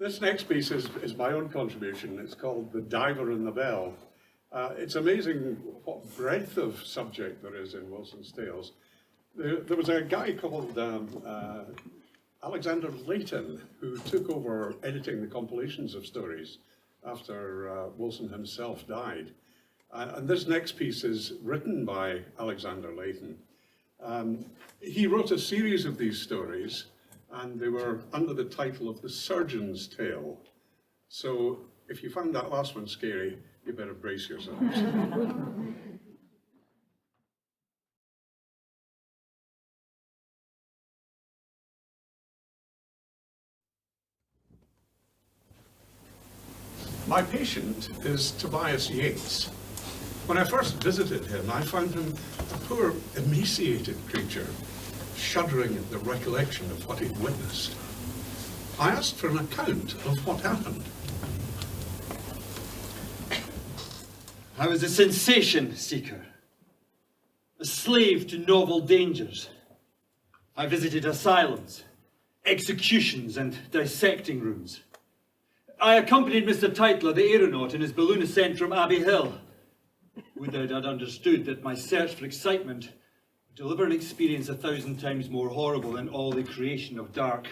This next piece is my own contribution. It's called The Diver and the Bell. It's amazing what breadth of subject there is in Wilson's tales. There was a guy called Alexander Layton who took over editing the compilations of stories after Wilson himself died. And this next piece is written by Alexander Layton. He wrote a series of these stories, and they were under the title of The Surgeon's Tale. So if you found that last one scary, you better brace yourselves. My patient is Tobias Yates. When I first visited him, I found him a poor, emaciated creature, shuddering at the recollection of what he'd witnessed. I asked for an account of what happened. I was a sensation seeker, a slave to novel dangers. I visited asylums, executions, and dissecting rooms. I accompanied Mr. Tytler, the aeronaut, in his balloon ascent from Abbey Hill. Would I'd understood that my search for excitement would deliver an experience 1,000 times more horrible than all the creation of dark,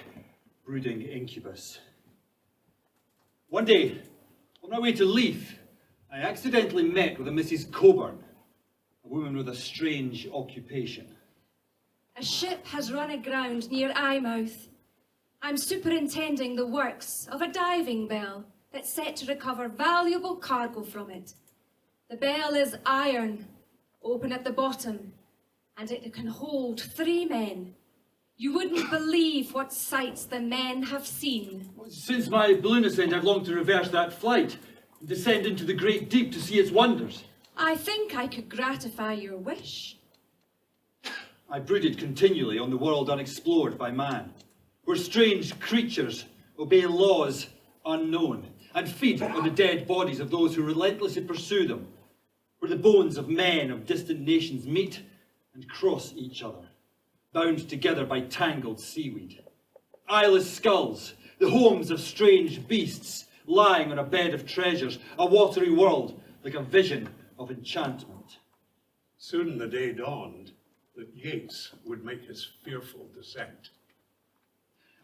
brooding incubus. One day, on my way to Leith, I accidentally met with a Mrs. Coburn, a woman with a strange occupation. A ship has run aground near Eyemouth. I'm superintending the works of a diving bell that's set to recover valuable cargo from it. The bell is iron, open at the bottom, and it can hold 3 men. You wouldn't believe what sights the men have seen. Since my balloon ascent, I've longed to reverse that flight and descend into the great deep to see its wonders. I think I could gratify your wish. I brooded continually on the world unexplored by man, where strange creatures obey laws unknown and feed on the dead bodies of those who relentlessly pursue them, where the bones of men of distant nations meet and cross each other, bound together by tangled seaweed. Eyeless skulls, the homes of strange beasts, lying on a bed of treasures, a watery world like a vision of enchantment. Soon the day dawned that Yates would make his fearful descent.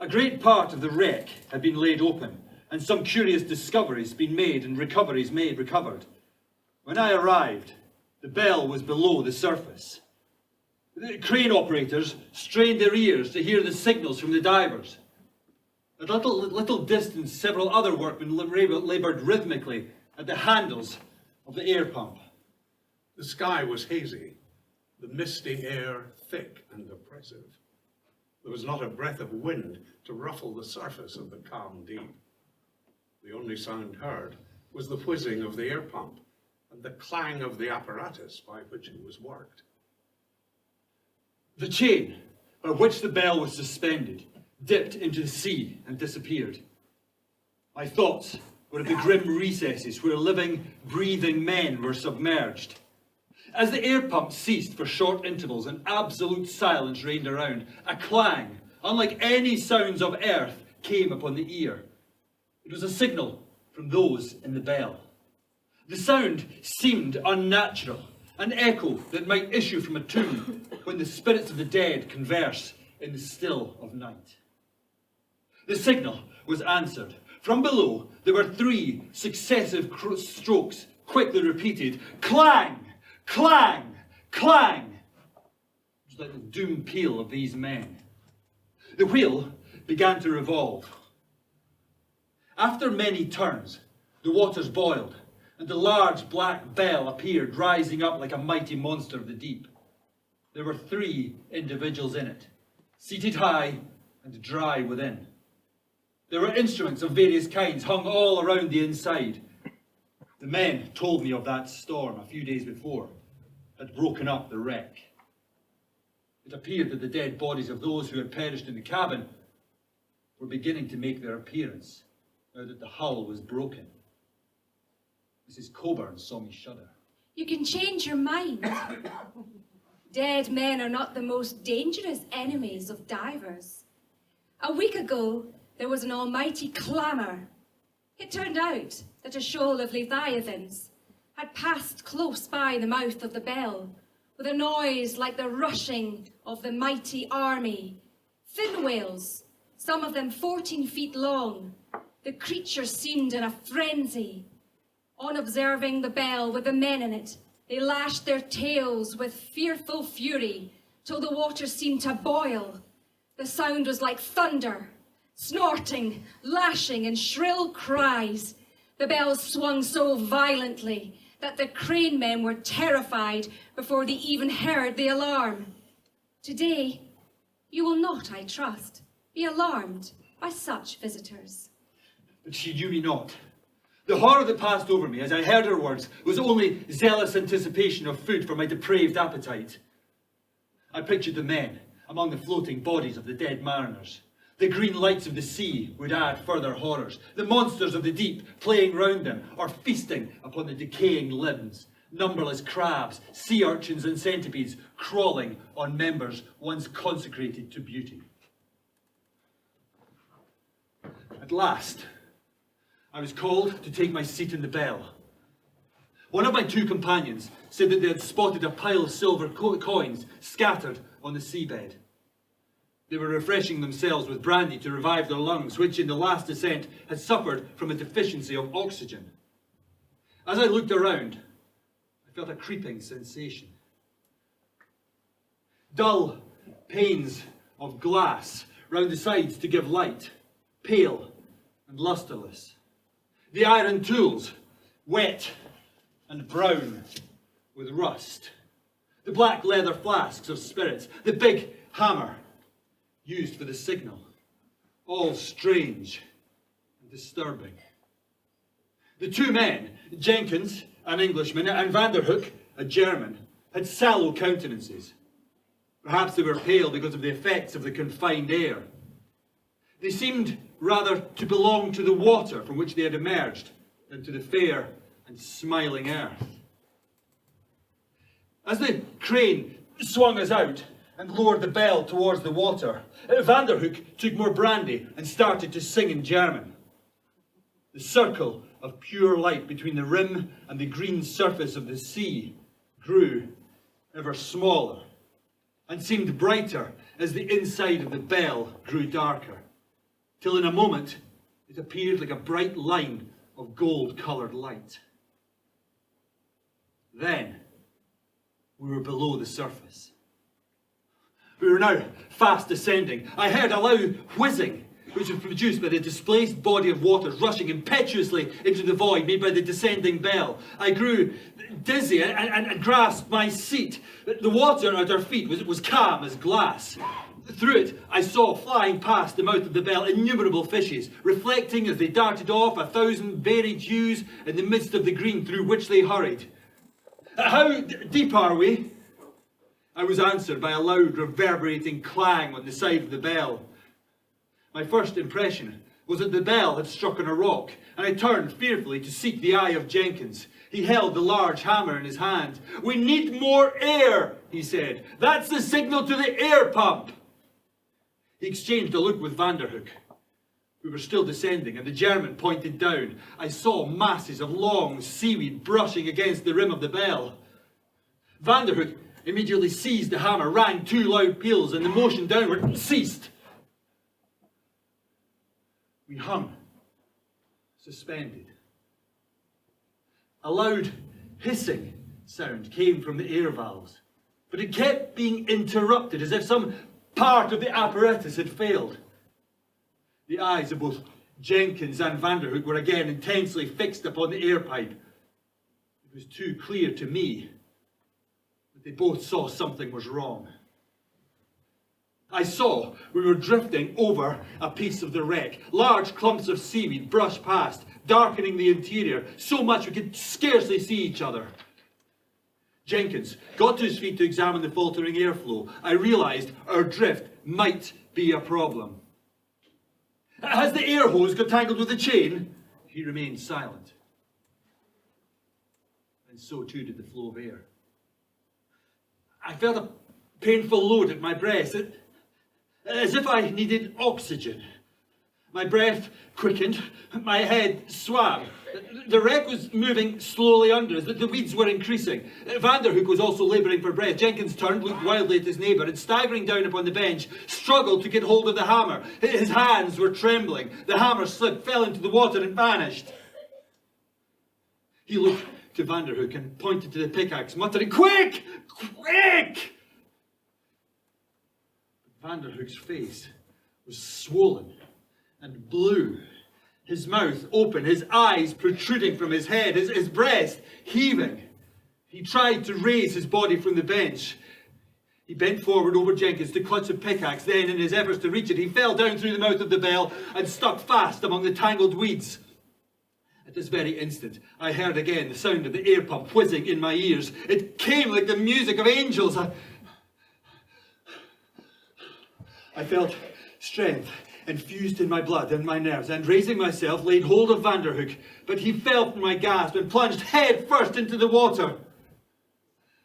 A great part of the wreck had been laid open, and some curious discoveries been made and recoveries recovered. When I arrived, the bell was below the surface. The crane operators strained their ears to hear the signals from the divers. At little distance, several other workmen laboured rhythmically at the handles of the air pump. The sky was hazy, the misty air thick and oppressive. There was not a breath of wind to ruffle the surface of the calm deep. The only sound heard was the whizzing of the air pump and the clang of the apparatus by which it was worked. The chain by which the bell was suspended dipped into the sea and disappeared. My thoughts were of the grim recesses where living, breathing men were submerged. As the air pump ceased for short intervals and absolute silence reigned around, a clang, unlike any sounds of earth, came upon the ear. It was a signal from those in the bell. The sound seemed unnatural, an echo that might issue from a tomb when the spirits of the dead converse in the still of night. The signal was answered. From below, there were 3 successive strokes, quickly repeated. Clang! Clang! Clang! It was like the doom peal of these men. The wheel began to revolve. After many turns, the waters boiled, and the large black bell appeared, rising up like a mighty monster of the deep. There were 3 individuals in it, seated high and dry within. There were instruments of various kinds hung all around the inside. The men told me of that storm a few days before, had broken up the wreck. It appeared that the dead bodies of those who had perished in the cabin were beginning to make their appearance, now that the hull was broken. Mrs. Coburn saw me shudder. You can change your mind. Dead men are not the most dangerous enemies of divers. A week ago, there was an almighty clamour. It turned out that a shoal of Leviathans had passed close by the mouth of the bell, with a noise like the rushing of the mighty army. Fin whales, some of them 14 feet long. The creatures seemed in a frenzy. On observing the bell with the men in it, they lashed their tails with fearful fury till the water seemed to boil. The sound was like thunder, snorting, lashing, and shrill cries. The bells swung so violently that the crane men were terrified before they even heard the alarm. Today, you will not, I trust, be alarmed by such visitors. But she knew me not. The horror that passed over me as I heard her words was only zealous anticipation of food for my depraved appetite. I pictured the men among the floating bodies of the dead mariners. The green lights of the sea would add further horrors. The monsters of the deep playing round them or feasting upon the decaying limbs. Numberless crabs, sea urchins and centipedes crawling on members once consecrated to beauty. At last, I was called to take my seat in the bell. One of my two companions said that they had spotted a pile of silver coins scattered on the seabed. They were refreshing themselves with brandy to revive their lungs, which in the last descent had suffered from a deficiency of oxygen. As I looked around, I felt a creeping sensation. Dull panes of glass round the sides to give light, pale and lustreless. The iron tools, wet and brown with rust. The black leather flasks of spirits, the big hammer used for the signal, all strange and disturbing. The two men, Jenkins, an Englishman, and Vanderhook, a German, had sallow countenances. Perhaps they were pale because of the effects of the confined air. They seemed rather to belong to the water from which they had emerged than to the fair and smiling earth. As the crane swung us out and lowered the bell towards the water, Vanderhook took more brandy and started to sing in German. The circle of pure light between the rim and the green surface of the sea grew ever smaller and seemed brighter as the inside of the bell grew darker, till in a moment it appeared like a bright line of gold-coloured light. Then we were below the surface. We were now fast descending. I heard a loud whizzing, which was produced by the displaced body of water rushing impetuously into the void made by the descending bell. I grew dizzy and grasped my seat. The water at our feet was calm as glass. Through it, I saw flying past the mouth of the bell innumerable fishes, reflecting as they darted off 1,000 varied hues in the midst of the green through which they hurried. How deep are we? I was answered by a loud reverberating clang on the side of the bell. My first impression was that the bell had struck on a rock, and I turned fearfully to seek the eye of Jenkins. He held the large hammer in his hand. "We need more air," he said. "That's the signal to the air pump." He exchanged a look with Vanderhook. We were still descending, and the German pointed down. I saw masses of long seaweed brushing against the rim of the bell. Vanderhook immediately seized the hammer, rang two loud peals, and the motion downward ceased. We hung, suspended. A loud hissing sound came from the air valves, but it kept being interrupted as if some part of the apparatus had failed. The eyes of both Jenkins and Vanderhook were again intensely fixed upon the air pipe. It was too clear to me that they both saw something was wrong. I saw we were drifting over a piece of the wreck. Large clumps of seaweed brushed past, darkening the interior so much we could scarcely see each other. Jenkins got to his feet to examine the faltering airflow. I realised our drift might be a problem. "Has the air hose got tangled with the chain?" He remained silent. And so too did the flow of air. I felt a painful load at my breast, as if I needed oxygen. My breath quickened, my head swam. The wreck was moving slowly under us, the weeds were increasing. Vanderhook was also labouring for breath. Jenkins turned, looked wildly at his neighbour, and staggering down upon the bench, struggled to get hold of the hammer. His hands were trembling. The hammer slipped, fell into the water, and vanished. He looked to Vanderhook and pointed to the pickaxe, muttering, "Quick! Quick!" But Vanderhook's face was swollen and blue, his mouth open, his eyes protruding from his head, his breast heaving. He tried to raise his body from the bench. He bent forward over Jenkins to clutch a pickaxe. Then, in his efforts to reach it, he fell down through the mouth of the bell and stuck fast among the tangled weeds. At this very instant, I heard again the sound of the air pump whizzing in my ears. It came like the music of angels. I felt strength infused in my blood and my nerves, and raising myself, laid hold of Vanderhook, but he fell from my grasp and plunged head first into the water.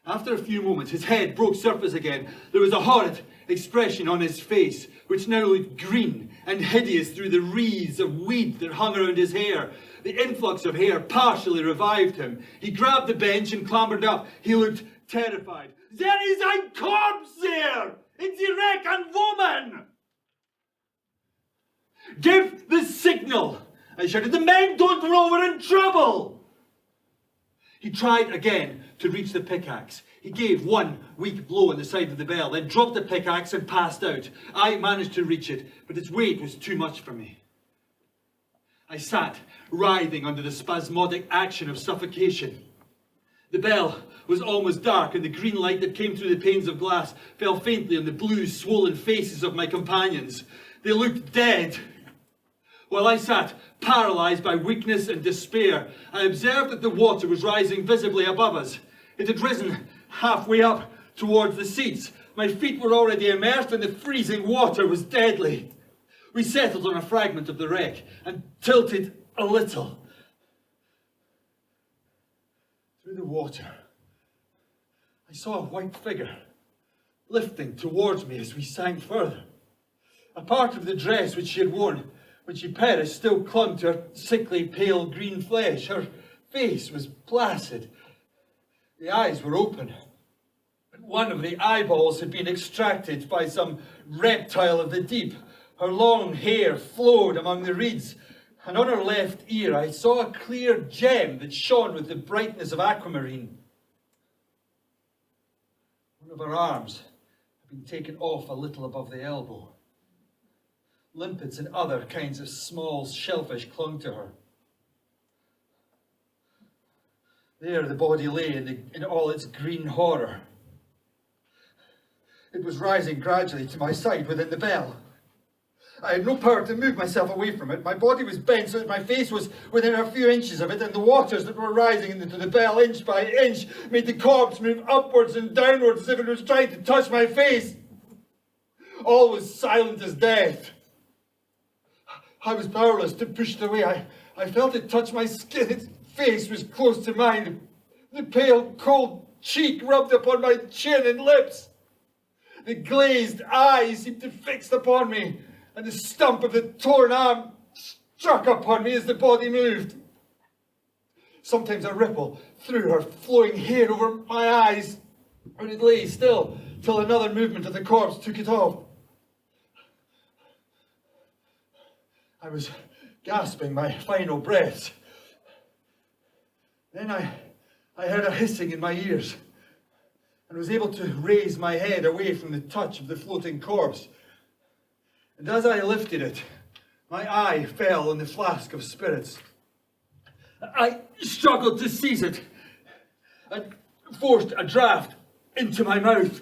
After a few moments, his head broke surface again. There was a horrid expression on his face, which now looked green and hideous through the wreaths of weed that hung around his hair. The influx of hair partially revived him. He grabbed the bench and clambered up. He looked terrified. "There is a corpse there! It's a wreck and woman!" "Give the signal!" I shouted. "The men don't row, we're in trouble!" He tried again to reach the pickaxe. He gave one weak blow on the side of the bell, then dropped the pickaxe and passed out. I managed to reach it, but its weight was too much for me. I sat, writhing under the spasmodic action of suffocation. The bell was almost dark, and the green light that came through the panes of glass fell faintly on the blue, swollen faces of my companions. They looked dead. While I sat, paralysed by weakness and despair, I observed that the water was rising visibly above us. It had risen halfway up towards the seats. My feet were already immersed, and the freezing water was deadly. We settled on a fragment of the wreck and tilted a little. Through the water, I saw a white figure lifting towards me as we sank further. A part of the dress which she had worn when she perished still clung to her sickly, pale green flesh. Her face was placid. The eyes were open. One of the eyeballs had been extracted by some reptile of the deep. Her long hair flowed among the reeds, and on her left ear I saw a clear gem that shone with the brightness of aquamarine. One of her arms had been taken off a little above the elbow. Limpets and other kinds of small shellfish clung to her. There the body lay in all its green horror. It was rising gradually to my side within the bell. I had no power to move myself away from it. My body was bent so that my face was within a few inches of it, and the waters that were rising into the bell inch by inch made the corpse move upwards and downwards as if it was trying to touch my face. All was silent as death. I was powerless to push it away. I felt it touch my skin. Its face was close to mine. The pale, cold cheek rubbed upon my chin and lips. The glazed eyes seemed to fix upon me, and the stump of the torn arm struck upon me as the body moved. Sometimes a ripple threw her flowing hair over my eyes, and it lay still till another movement of the corpse took it off. I was gasping my final breaths. Then I heard a hissing in my ears and was able to raise my head away from the touch of the floating corpse. And as I lifted it, my eye fell on the flask of spirits. I struggled to seize it and forced a draught into my mouth.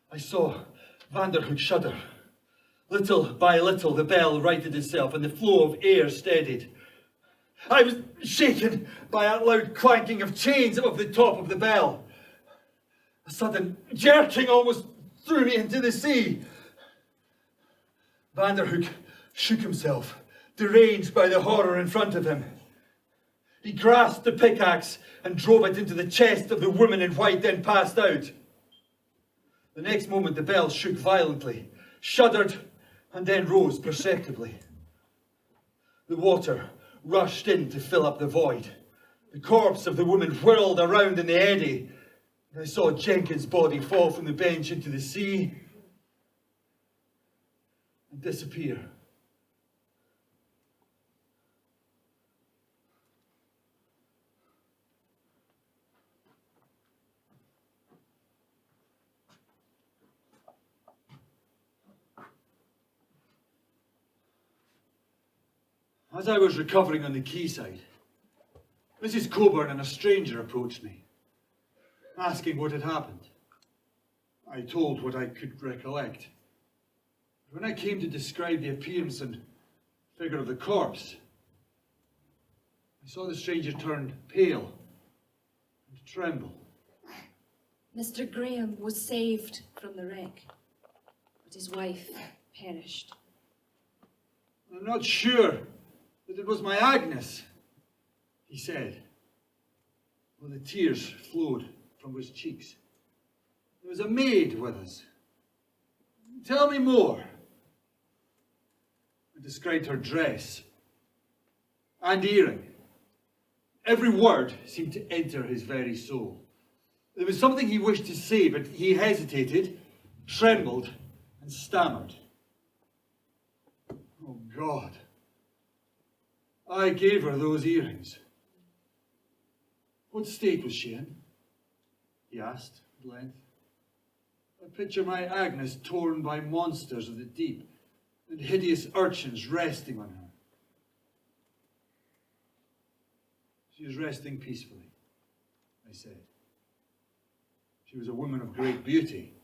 I saw Vanderhook shudder. Little by little, the bell righted itself and the flow of air steadied. I was shaken by a loud clanking of chains above the top of the bell. A sudden jerking almost threw me into the sea. Vanderhook shook himself, deranged by the horror in front of him. He grasped the pickaxe and drove it into the chest of the woman in white, then passed out. The next moment the bell shook violently, shuddered, and then rose perceptibly. The water rushed in to fill up the void. The corpse of the woman whirled around in the eddy, and I saw Jenkins' body fall from the bench into the sea and disappear. As I was recovering on the quayside, Mrs. Coburn and a stranger approached me, asking what had happened. I told what I could recollect. When I came to describe the appearance and figure of the corpse, I saw the stranger turn pale and tremble. Mr. Graham was saved from the wreck, but his wife perished. I'm not sure that it was my Agnes, he said, while the tears flowed from his cheeks. There was a maid with us. Tell me more. I described her dress and earring. Every word seemed to enter his very soul. There was something he wished to say, but he hesitated, trembled, and stammered. Oh, God. I gave her those earrings. What state was she in? He asked at length. I picture my Agnes torn by monsters of the deep and hideous urchins resting on her. She is resting peacefully, I said. She was a woman of great beauty.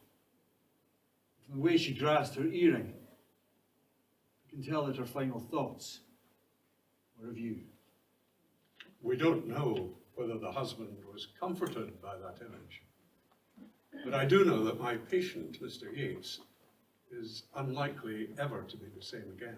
From the way she grasped her earring, I can tell that her final thoughts were of you. We don't know whether the husband was comforted by that image. But I do know that my patient, Mr. Yates, is unlikely ever to be the same again.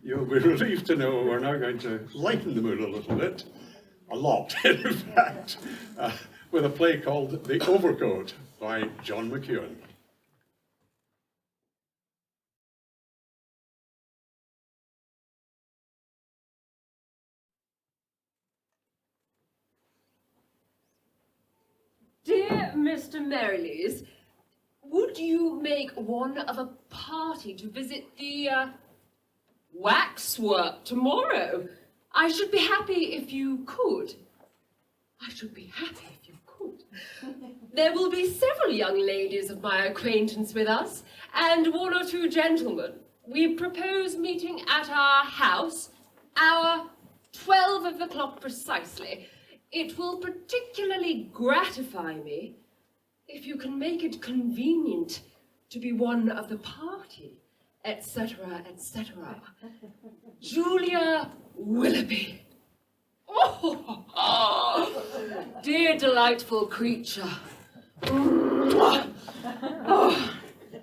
You'll be relieved to know we're now going to lighten the mood a little bit, a lot in fact, with a play called The Overcoat by John McEwan. Dear Mr. Merrilees, would you make one of a party to visit the waxwork tomorrow? I should be happy if you could. I should be happy if you could. There will be several young ladies of my acquaintance with us, and one or two gentlemen. We propose meeting at our house, hour 12 o'clock precisely. It will particularly gratify me if you can make it convenient to be one of the party, etc., etc. Julia Willoughby. Oh, dear delightful creature. Oh,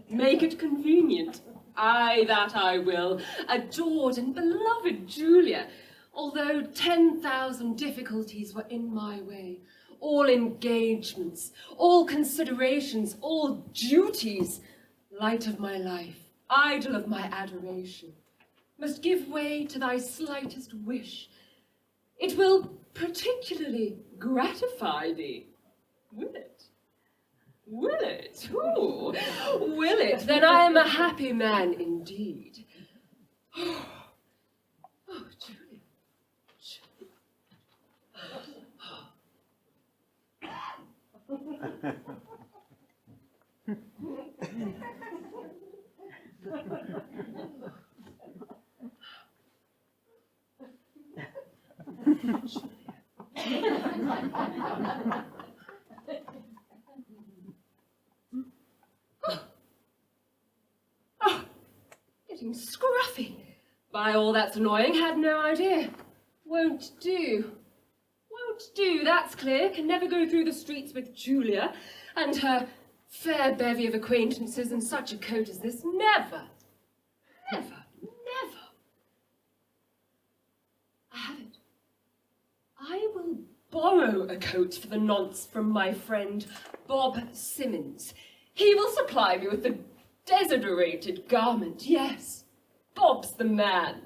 make it convenient. Aye, that I will. Adored and beloved Julia. although 10,000 difficulties were in my way. All engagements, all considerations, all duties, light of my life, idol of my adoration, must give way to thy slightest wish. It will particularly gratify thee, will it? Will it? Ooh, will it? Then I am a happy man indeed. Oh, Julia. Getting scruffy. By all that's annoying, had no idea. Won't do. Won't do, that's clear. Can never go through the streets with Julia and her fair bevy of acquaintances in such a coat as this. Never. Never. Never. I have it. I will borrow a coat for the nonce from my friend Bob Simmons. He will supply me with the desiderated garment, yes. Bob's the man.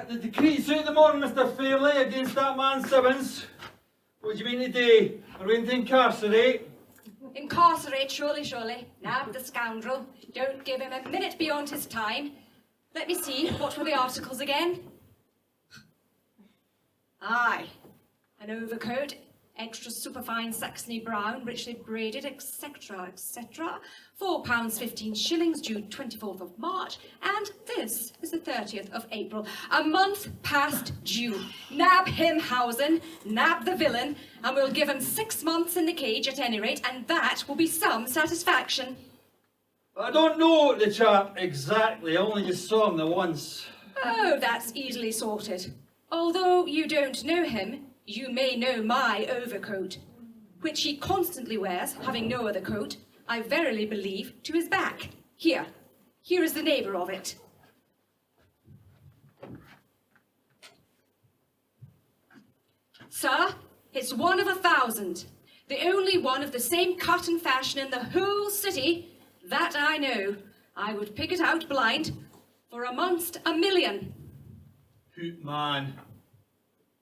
The decree's out the morning, Mr. Fairley, against that man Simmons. What do you mean today? Are we going to incarcerate? Incarcerate, surely, surely. Nab the scoundrel. Don't give him a minute beyond his time. Let me see, what were the articles again? Aye, an overcoat, extra superfine Saxony brown, richly braided, etc., etc. £4.15 due 24th of March, and this is the 30th of April. A month past due. Nab him, Hausen, nab the villain, and we'll give him 6 months in the cage at any rate, and that will be some satisfaction. I don't know the chap exactly, I only just saw him the once. Oh, that's easily sorted. Although you don't know him, you may know my overcoat, which he constantly wears, having no other coat, I verily believe, to his back. Here is the neighbour of it. Sir, it's one of 1,000. The only one of the same cut and fashion in the whole city. That I know. I would pick it out blind for amongst 1,000,000. Hoot man.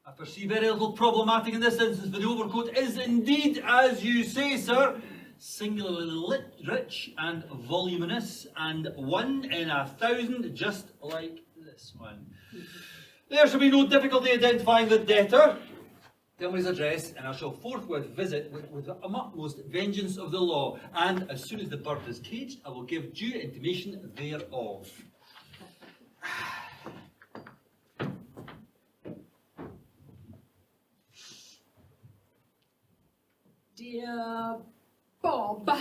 I foresee very little problematic in this instance, for the overcoat is indeed, as you say, sir, singularly rich and voluminous, and 1 in 1,000, just like this one. There shall be no difficulty identifying the debtor. Tell me his address, and I shall forthwith visit with the utmost vengeance of the law, and as soon as the bird is caged, I will give due intimation thereof. Dear Bob,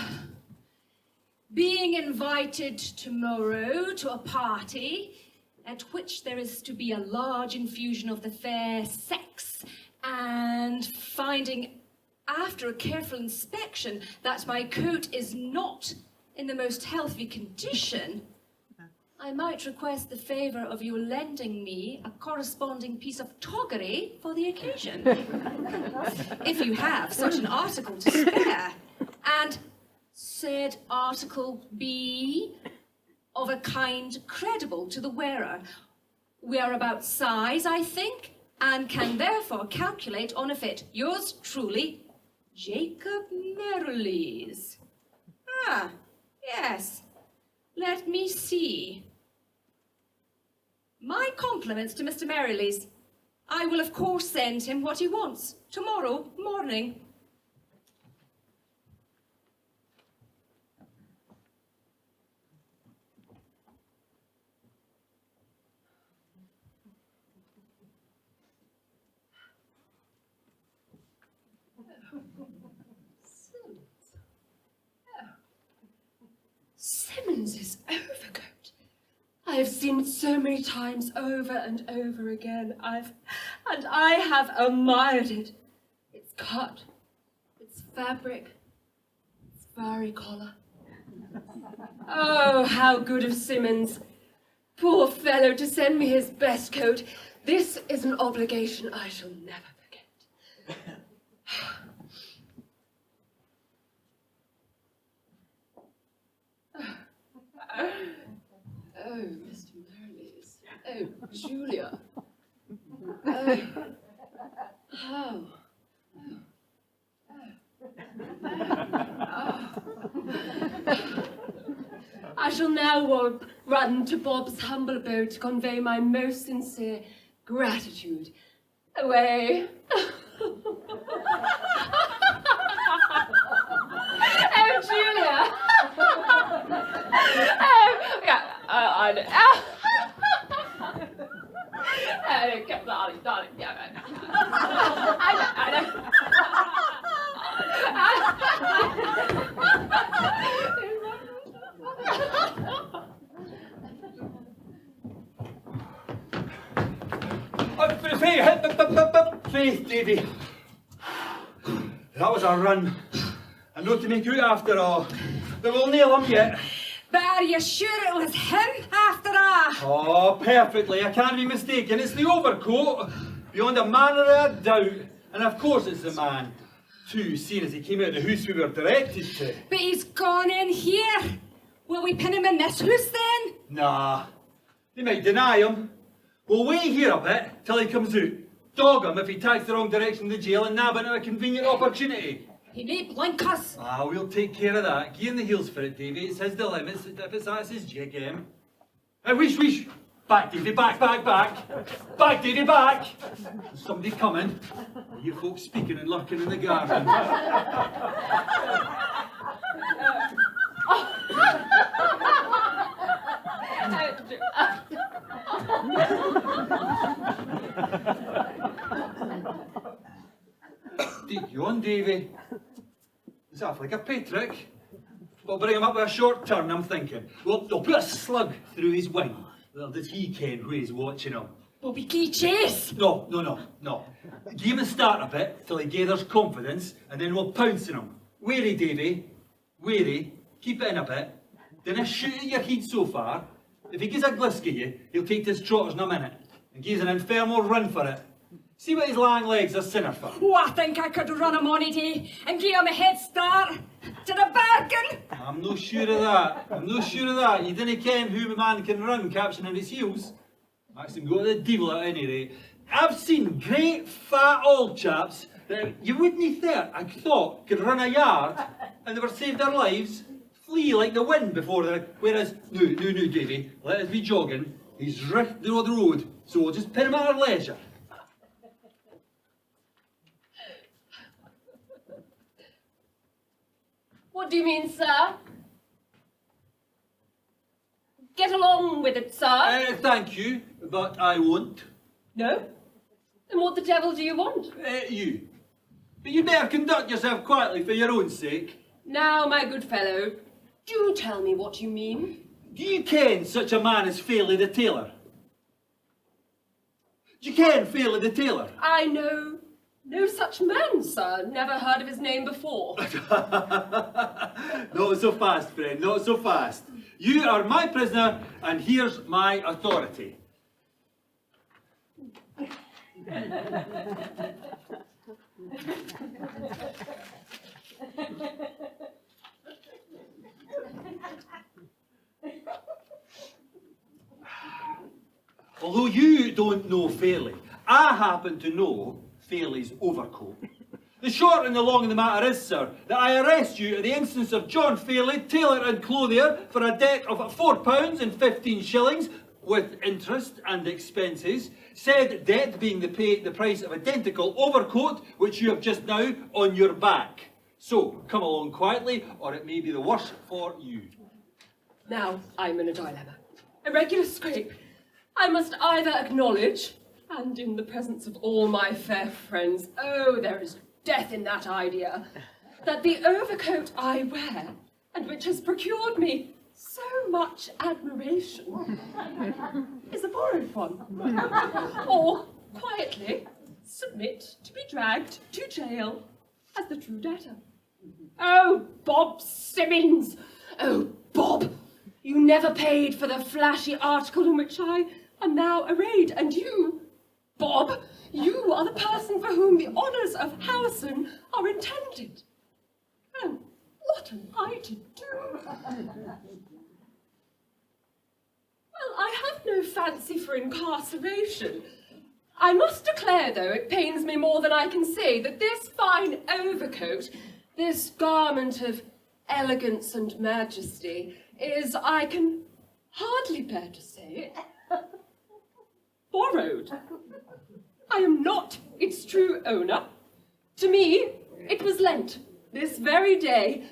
being invited tomorrow to a party at which there is to be a large infusion of the fair sex, and finding after a careful inspection that my coat is not in the most healthy condition, I might request the favour of you lending me a corresponding piece of toggery for the occasion. If you have such an article to spare. And said article be of a kind credible to the wearer. We are about size, I think, and can therefore calculate on a fit. Yours truly, Jacob Merrilies. Ah, yes. Let me see. My compliments to Mr. Merrilies. I will of course send him what he wants tomorrow morning. Simmons's overcoat. I have seen it so many times over and over again. I have admired it. Its cut, its fabric, its fiery collar. Oh, how good of Simmons. Poor fellow, to send me his best coat. This is an obligation I shall never forget. Oh, Mr. Merrilies. Oh, Julia. Oh. I shall now run to Bob's humble abode to convey my most sincere gratitude. Away. Oh, Julia. Oh, yeah, I know. Oh, darling, yeah, I know. Faith, Davy. That was a run. I'm not to make out after all. But we'll nail him yet. But are you sure it was him after all? Oh, perfectly. I can't be mistaken. It's the overcoat. Beyond a manner of doubt. And of course it's the man, too, seeing as he came out of the house we were directed to. But he's gone in here. Will we pin him in this house then? Nah. They might deny him. We'll wait here a bit till he comes out. Dog him if he takes the wrong direction in the jail and nab it at a convenient opportunity. He may blink us. Ah, we'll take care of that. Give him the heels for it, Davy. It's his dilemma. That's his jig, Wheesh. Back, Davy, back. Back, Davy, back. There's somebody coming. You folks speaking and lurking in the garden. You on, Davy? Is that like a pay trick? We'll bring him up with a short turn, I'm thinking. We'll put a slug through his wing. Well, does he ken where he's watching him? Will we key chase? No. Give him a start a bit till he gathers confidence, and then we'll pounce on him. Wary, Davy. Wary. Keep it in a bit. Dinna shoot at your heat so far. If he gives a glisk at you, he'll take to his trotters in a minute, and gives an infernal run for it. See what his long legs are sinner for. Oh, I think I could run him on it, and give him a head start. To the bargain. I'm no sure of that. You didn't ken who a man can run capturing his heels. Makes him go to the devil at any rate. I've seen great fat old chaps that you wouldn't thought could run a yard and they were saved their lives, flee like the wind before they're... Whereas, no, Davy, let us be jogging. He's right the road, so we'll just pin him at our leisure. What do you mean, sir? Get along with it, sir. Thank you, but I won't. No? Then what the devil do you want? You. But you'd better conduct yourself quietly for your own sake. Now, my good fellow, do tell me what you mean. Do you ken such a man as Fairley the tailor? Do you ken Fairley the tailor? I know no such man, sir. Never heard of his name before. Not so fast, friend, not so fast. You are my prisoner, and here's my authority. Although you don't know Fairley, I happen to know Fairley's overcoat. The short and the long of the matter is, sir, that I arrest you at the instance of John Fairley, tailor and clothier, for a debt of £4 and 15 shillings, with interest and expenses, said debt being the price of identical overcoat, which you have just now on your back. So, come along quietly, or it may be the worse for you. Now, I'm in a dilemma. A regular scrape. I must either acknowledge, and in the presence of all my fair friends, oh, there is death in that idea, that the overcoat I wear, and which has procured me so much admiration, is a borrowed one. Or, quietly, submit to be dragged to jail as the true debtor. Oh, Bob Simmons! Oh, Bob, you never paid for the flashy article in which I am now arrayed, and you, Bob, you are the person for whom the honours of Howison are intended. Oh, what am I to do? Well, I have no fancy for incarceration. I must declare, though, it pains me more than I can say, that this fine overcoat, this garment of elegance and majesty, is, I can hardly bear to say, borrowed. I am not its true owner. To me, it was lent this very day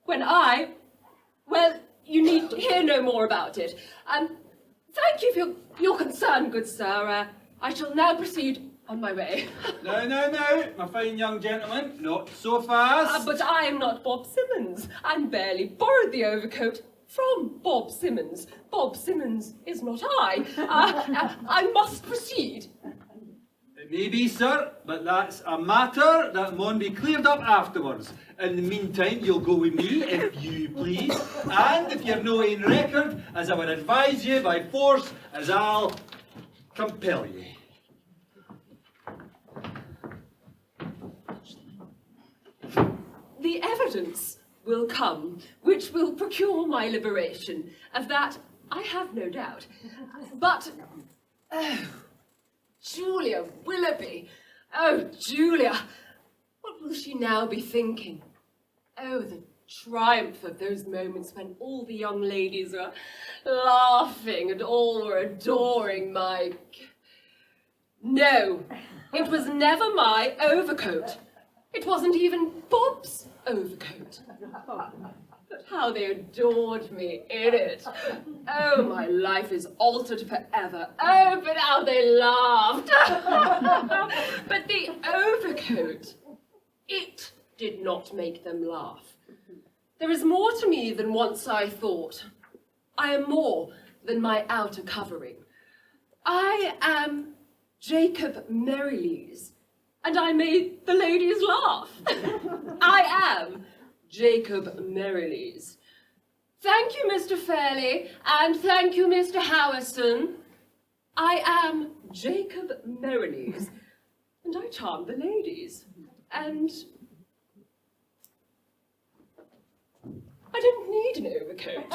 when well, you need hear no more about it. Thank you for your concern, good sir. I shall now proceed on my way. No, my fine young gentleman, not so fast. But I am not Bob Simmons, and barely borrowed the overcoat from Bob Simmons. Bob Simmons is not I. I must proceed. It may be, sir, but that's a matter that maun be cleared up afterwards. In the meantime, you'll go with me, if you please, and if you're no in record, as I would advise you by force, as I'll compel you. The evidence will come, which will procure my liberation. Of that, I have no doubt. But, oh, Julia Willoughby, oh, Julia, what will she now be thinking? Oh, the triumph of those moments when all the young ladies were laughing and all were adoring my... No, it was never my overcoat. It wasn't even Bob's overcoat. But how they adored me in it. Oh, my life is altered forever. Oh, but how they laughed. But the overcoat, it did not make them laugh. There is more to me than once I thought. I am more than my outer covering. I am Jacob Merrilees, and I made the ladies laugh. I am Jacob Merrilees. Thank you, Mr. Fairley, and thank you, Mr. Howison. I am Jacob Merrilees, and I charm the ladies, and I don't need an overcoat.